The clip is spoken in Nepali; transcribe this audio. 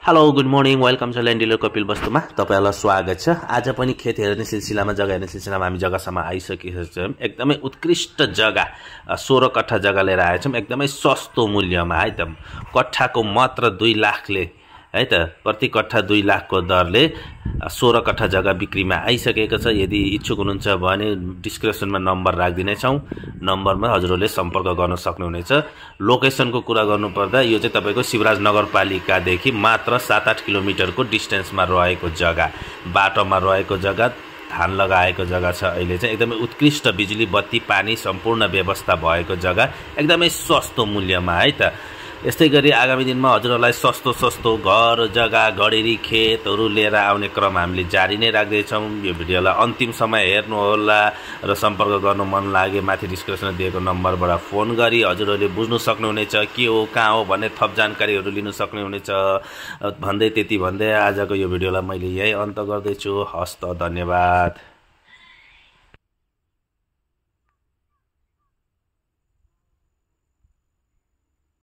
हेलो गुड मर्निङ वेलकम छ ल्यान्ड डिलर कपिल वस्तुमा तपाईहरुलाई स्वागत छ। आज पनि खेत हेर्ने सिलसिलामा जग्गा हेर्ने सिलसिलामा हामी जग्गासम्म आइसकेका छौं। एकदमै उत्कृष्ट जग्गा 16 कट्ठा जग्गा लिएर आएछौं एकदमै सस्तो मूल्यमा है त। कट्ठाको मात्र 2 लाखले है त, प्रति कट्ठा 2 लाखको दरले 16 कट्ठा जग्गा बिक्रीमा आइसकेको छ। यदि इच्छुक हुनुहुन्छ भने डिस्क्रिप्सनमा नम्बर राखिदिने छौं, नम्बरमा हजुरहरूले सम्पर्क गर्न सक्नुहुनेछ। लोकेसनको कुरा गर्नुपर्दा यो चाहिँ तपाईको शिवराज नगरपालिकादेखि मात्र 7-8 किलोमिटरको डिस्टेन्समा रहेको जग्गा, बाटोमा रहेको जग्गा, धान लगाएको जग्गा छ। अहिले चाहिँ एकदमै उत्कृष्ट बिजुली बत्ती पानी सम्पूर्ण व्यवस्था भएको जग्गा एकदमै सस्तो मूल्यमा है त। यस्तै गरी आगामी दिनमा हजुरहरूलाई सस्तो घर जग्गा गडेरी खेतहरू लिएर आउने क्रम हामीले जारी नै राख्दै छौं। यो भिडियोलाई अन्तिम समय हेर्नु होला र सम्पर्क गर्नु मन लागे माथि डिस्क्रिप्सनमा दिएको नम्बरबाट फोन गरी हजुरहरूले बुझ्नु सक्नुहुनेछ के हो कहाँ हो भन्ने थप जानकारीहरू लिन सक्नुहुनेछ भन्दै त्यति भन्दै आजको यो भिडियोलाई मैले यही अन्त गर्दैछु। हस्त धन्यवाद।